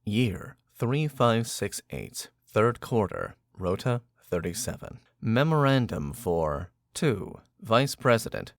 Year 3568, third quarter, Rota 37. Memorandum for 2. Vice President,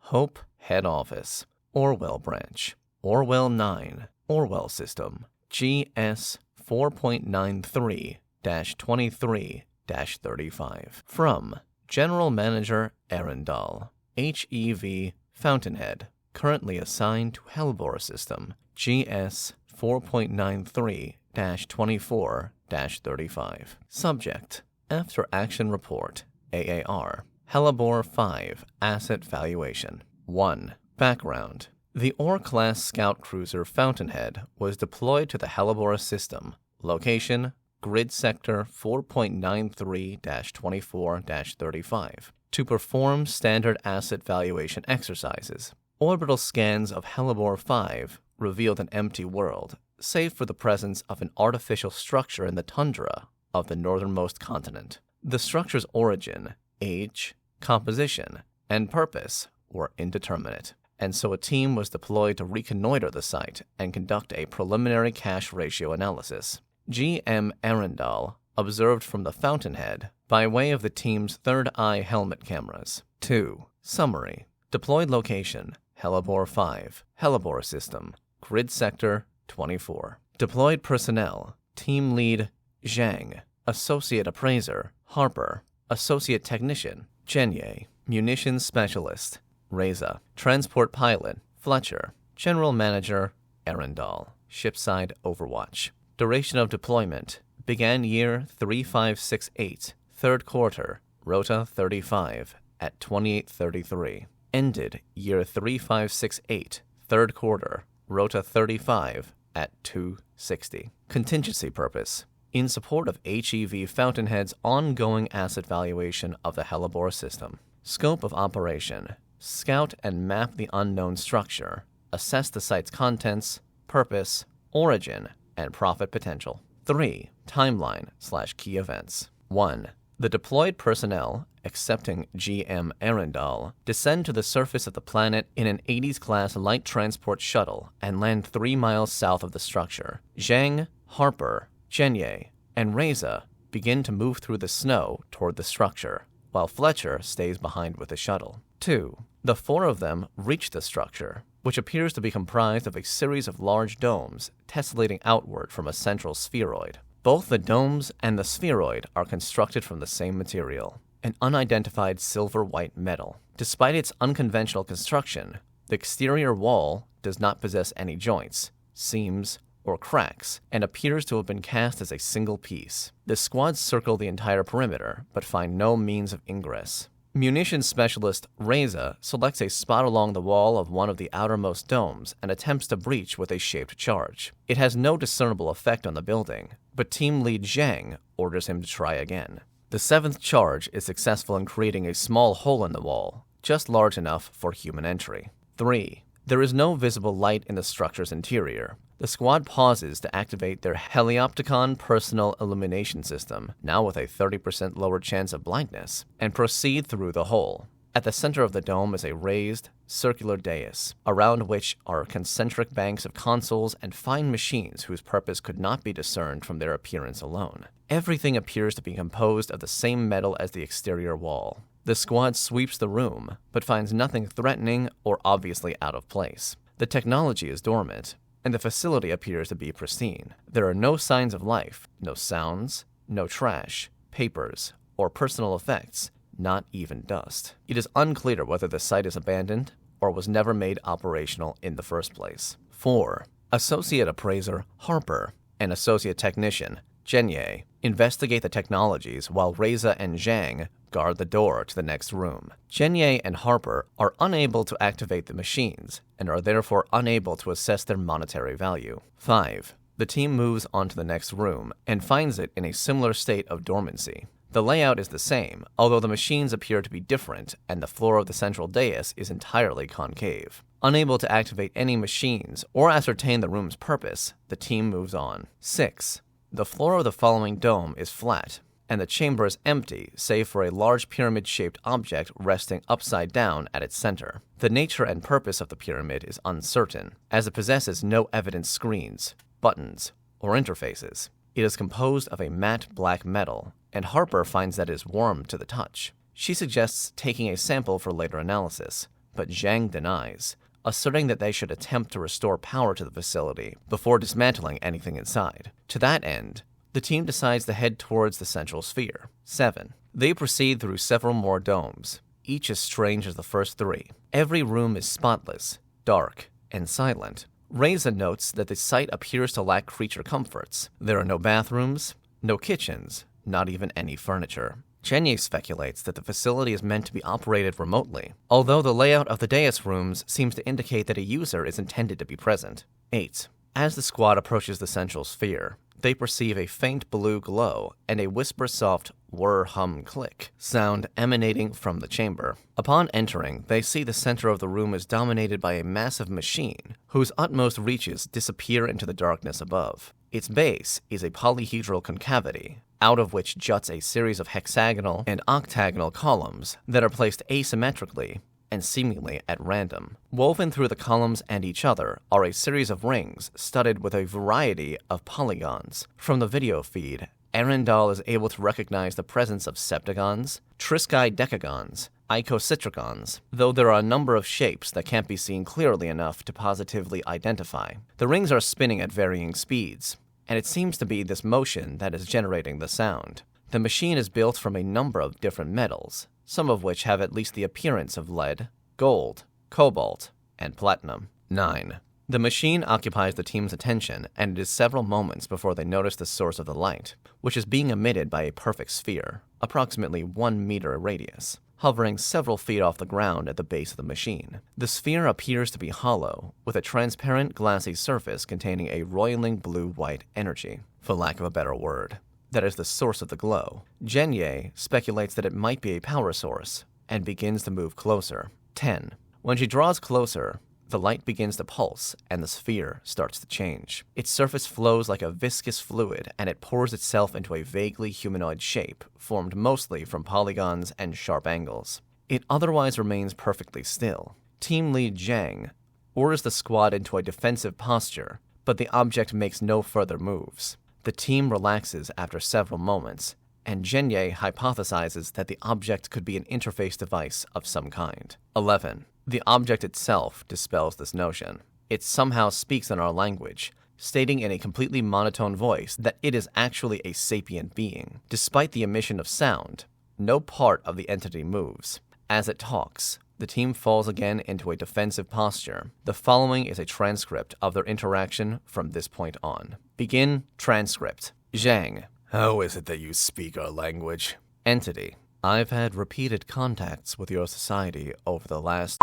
Hope Head Office, Orwell Branch, Orwell 9, Orwell System, GS 4.93-23-35. From General Manager Arundel, HEV Fountainhead, currently assigned to Hellbore System, GS 4.93-24-35. Subject: After Action Report, AAR, Hellebore 5 Asset Valuation. 1. Background: The Ore-class scout cruiser Fountainhead was deployed to the Hellebore system. Location: Grid Sector 4.93-24-35 to perform standard asset valuation exercises. Orbital scans of Hellebore 5 revealed an empty world, save for the presence of an artificial structure in the tundra of the northernmost continent. The structure's origin, age, composition, and purpose were indeterminate, and so a team was deployed to reconnoiter the site and conduct a preliminary cash ratio analysis. GM Arundel observed from the Fountainhead by way of the team's third eye helmet cameras. 2. Summary: Deployed location: Hellebore 5, Hellebore System, Grid Sector 24. Deployed personnel: Team Lead Zhang, Associate Appraiser Harper, Associate Technician Genye, Munitions Specialist Reza, Transport Pilot Fletcher, General Manager Arundel. Shipside Overwatch. Duration of deployment: began year 3568, third quarter, Rota 35 at 28:33. Ended year 3568, third quarter, Rota 35 at 2:60. Contingency purpose: in support of HEV Fountainhead's ongoing asset valuation of the Hellebore system. Scope of operation: scout and map the unknown structure, assess the site's contents, purpose, origin, and profit potential. 3. Timeline/key events. 1. The deployed personnel, excepting GM Arundel, descend to the surface of the planet in an 80s-class light transport shuttle and land 3 miles south of the structure. Zhang, Harper, Genye, and Reza begin to move through the snow toward the structure, while Fletcher stays behind with the shuttle. 2. The 4 of them reach the structure, which appears to be comprised of a series of large domes tessellating outward from a central spheroid. Both the domes and the spheroid are constructed from the same material, an unidentified silver-white metal. Despite its unconventional construction, the exterior wall does not possess any joints, seams, or cracks, and appears to have been cast as a single piece. The squads circle the entire perimeter, but find no means of ingress. Munitions specialist Reza selects a spot along the wall of one of the outermost domes and attempts to breach with a shaped charge. It has no discernible effect on the building, but team lead Zhang orders him to try again. The 7th charge is successful in creating a small hole in the wall, just large enough for human entry. 3. There is no visible light in the structure's interior. The squad pauses to activate their Heliopticon personal illumination system, now with a 30% lower chance of blindness, and proceed through the hole. At the center of the dome is a raised, circular dais, around which are concentric banks of consoles and fine machines whose purpose could not be discerned from their appearance alone. Everything appears to be composed of the same metal as the exterior wall. The squad sweeps the room, but finds nothing threatening or obviously out of place. The technology is dormant, and the facility appears to be pristine. There are no signs of life, no sounds, no trash, papers, or personal effects, not even dust. It is unclear whether the site is abandoned or was never made operational in the first place. 4. Associate Appraiser Harper and Associate Technician Genye investigate the technologies while Reza and Zhang guard the door to the next room. Genye and Harper are unable to activate the machines and are therefore unable to assess their monetary value. 5. The team moves on to the next room and finds it in a similar state of dormancy. The layout is the same, although the machines appear to be different and the floor of the central dais is entirely concave. Unable to activate any machines or ascertain the room's purpose, the team moves on. 6. The floor of the following dome is flat, and the chamber is empty save for a large pyramid-shaped object resting upside down at its center. The nature and purpose of the pyramid is uncertain, as it possesses no evident screens, buttons, or interfaces. It is composed of a matte black metal, and Harper finds that it is warm to the touch. She suggests taking a sample for later analysis, but Zhang denies, asserting that they should attempt to restore power to the facility before dismantling anything inside. To that end, the team decides to head towards the central sphere. 7. They proceed through several more domes, each as strange as the first 3. Every room is spotless, dark, and silent. Reza notes that the site appears to lack creature comforts. There are no bathrooms, no kitchens, not even any furniture. Chenye speculates that the facility is meant to be operated remotely, although the layout of the dais rooms seems to indicate that a user is intended to be present. 8. As the squad approaches the central sphere, they perceive a faint blue glow and a whisper-soft whir-hum-click sound emanating from the chamber. Upon entering, they see the center of the room is dominated by a massive machine, whose utmost reaches disappear into the darkness above. Its base is a polyhedral concavity, out of which juts a series of hexagonal and octagonal columns that are placed asymmetrically and seemingly at random. Woven through the columns and each other are a series of rings studded with a variety of polygons. From the video feed, Arendal is able to recognize the presence of septagons, triskaidecagons, icositragons, though there are a number of shapes that can't be seen clearly enough to positively identify. The rings are spinning at varying speeds, and it seems to be this motion that is generating the sound. The machine is built from a number of different metals, some of which have at least the appearance of lead, gold, cobalt, and platinum. 9. The machine occupies the team's attention, and it is several moments before they notice the source of the light, which is being emitted by a perfect sphere, approximately 1 meter radius, hovering several feet off the ground at the base of the machine. The sphere appears to be hollow, with a transparent glassy surface containing a roiling blue-white energy, for lack of a better word, that is the source of the glow. Zhenye speculates that it might be a power source, and begins to move closer. 10. When she draws closer, the light begins to pulse, and the sphere starts to change. Its surface flows like a viscous fluid, and it pours itself into a vaguely humanoid shape, formed mostly from polygons and sharp angles. It otherwise remains perfectly still. Team lead Zhang orders the squad into a defensive posture, but the object makes no further moves. The team relaxes after several moments, and Zhenye hypothesizes that the object could be an interface device of some kind. 11. The object itself dispels this notion. It somehow speaks in our language, stating in a completely monotone voice that it is actually a sapient being. Despite the emission of sound, no part of the entity moves. As it talks, the team falls again into a defensive posture. The following is a transcript of their interaction from this point on. Begin transcript. Zhang. How is it that you speak our language? Entity. I've had repeated contacts with your society over the last...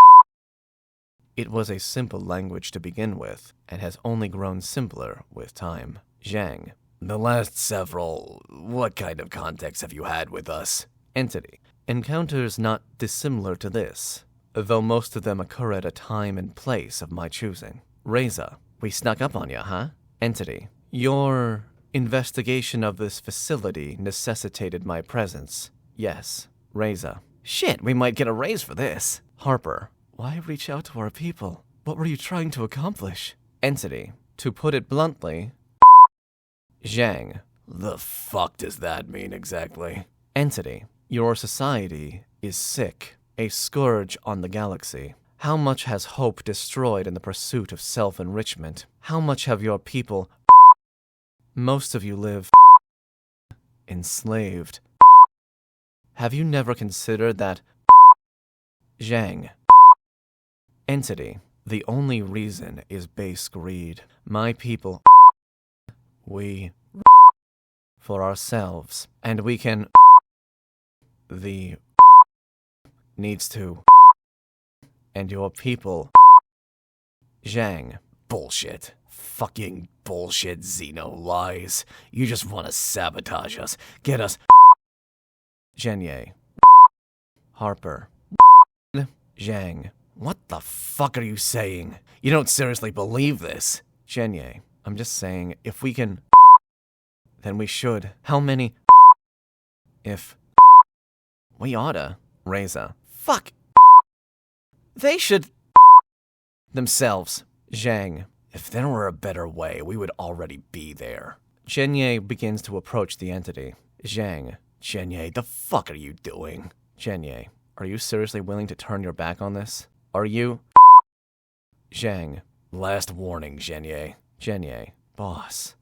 It was a simple language to begin with, and has only grown simpler with time. Zhang. The last several... What kind of contacts have you had with us? Entity. Encounters not dissimilar to this, though most of them occur at a time and place of my choosing. Reza. We snuck up on you, huh? Entity. Your investigation of this facility necessitated my presence. Yes. Reza. Shit, we might get a raise for this. Harper. Why reach out to our people? What were you trying to accomplish? Entity. To put it bluntly... Zhang. The fuck does that mean exactly? Entity. Your society is sick, a scourge on the galaxy. How much has hope destroyed in the pursuit of self-enrichment? How much have your people... Most of you live... enslaved. Have you never considered that... Zhang. Entity. The only reason is base greed. My people... We... for ourselves. And we can... The... needs to... and your people... Zhang. Bullshit. Fucking bullshit, Xeno lies. You just want to sabotage us. Get us... Zhenye. Harper. Zhang. What the fuck are you saying? You don't seriously believe this. Zhenye. I'm just saying, if we can... then we should. How many... if... we oughta. Reza. Fuck. They should... themselves. Zhang. If there were a better way, we would already be there. Zhenye begins to approach the entity. Zhang. Zhenye, the fuck are you doing? Zhenye. Are you seriously willing to turn your back on this? Are you? Zhang. Last warning, Zhenye. Zhenye. Boss.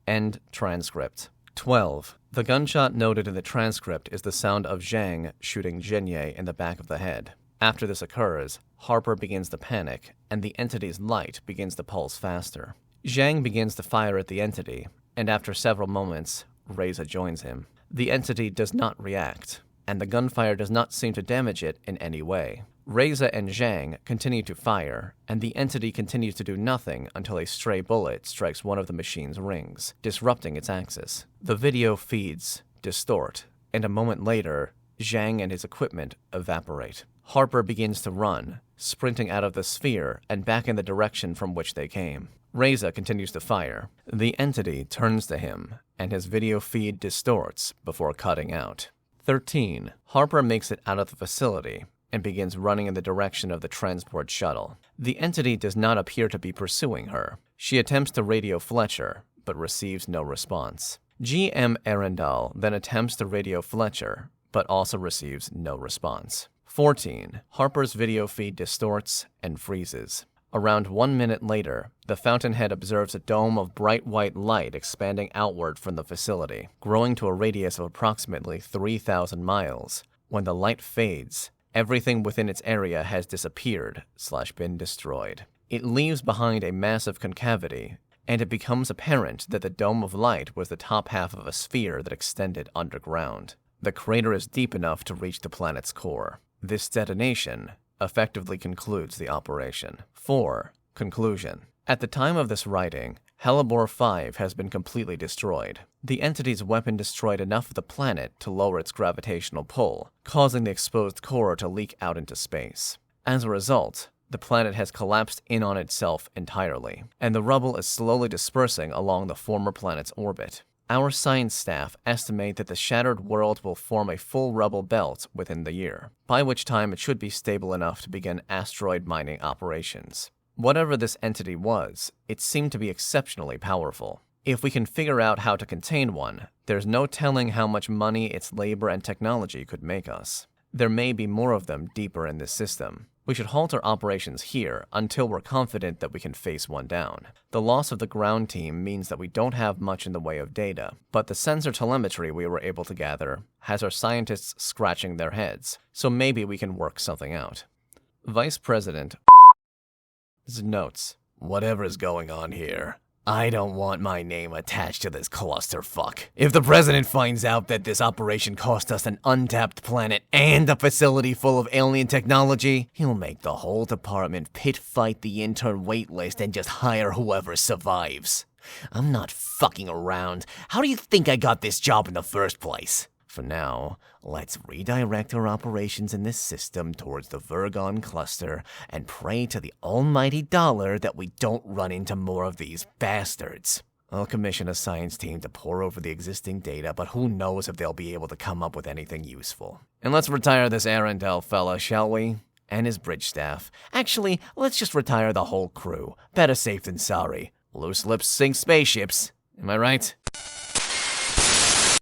End transcript. 12. The gunshot noted in the transcript is the sound of Zhang shooting Zhenye in the back of the head. After this occurs, Harper begins to panic, and the entity's light begins to pulse faster. Zhang begins to fire at the entity, and after several moments, Reza joins him. The entity does not react, and the gunfire does not seem to damage it in any way. Reza and Zhang continue to fire, and the entity continues to do nothing until a stray bullet strikes one of the machine's rings, disrupting its axis. The video feeds distort, and a moment later, Zhang and his equipment evaporate. Harper begins to run, sprinting out of the sphere and back in the direction from which they came. Reza continues to fire. The entity turns to him, and his video feed distorts before cutting out. 13. Harper makes it out of the facility and begins running in the direction of the transport shuttle. The entity does not appear to be pursuing her. She attempts to radio Fletcher, but receives no response. GM Arundel then attempts to radio Fletcher, but also receives no response. 14. Harper's video feed distorts and freezes. Around 1 minute later, the fountainhead observes a dome of bright white light expanding outward from the facility, growing to a radius of approximately 3,000 miles. When the light fades, everything within its area has disappeared/been destroyed. It leaves behind a massive concavity, and it becomes apparent that the dome of light was the top half of a sphere that extended underground. The crater is deep enough to reach the planet's core. This detonation effectively concludes the operation. 4. Conclusion. At the time of this writing, Helibor 5 has been completely destroyed. The entity's weapon destroyed enough of the planet to lower its gravitational pull, causing the exposed core to leak out into space. As a result, the planet has collapsed in on itself entirely, and the rubble is slowly dispersing along the former planet's orbit. Our science staff estimate that the shattered world will form a full rubble belt within the year, by which time it should be stable enough to begin asteroid mining operations. Whatever this entity was, it seemed to be exceptionally powerful. If we can figure out how to contain one, there's no telling how much money its labor and technology could make us. There may be more of them deeper in this system. We should halt our operations here until we're confident that we can face one down. The loss of the ground team means that we don't have much in the way of data, but the sensor telemetry we were able to gather has our scientists scratching their heads, so maybe we can work something out. Vice President notes, "Whatever's going on here, I don't want my name attached to this clusterfuck. If the president finds out that this operation cost us an untapped planet and a facility full of alien technology, he'll make the whole department pit fight the intern waitlist and just hire whoever survives. I'm not fucking around. How do you think I got this job in the first place? For now, let's redirect our operations in this system towards the Virgon cluster and pray to the almighty dollar that we don't run into more of these bastards. I'll commission a science team to pore over the existing data, but who knows if they'll be able to come up with anything useful. And let's retire this Arundel fella, shall we? And his bridge staff. Actually, let's just retire the whole crew. Better safe than sorry. Loose lips sink spaceships. Am I right?"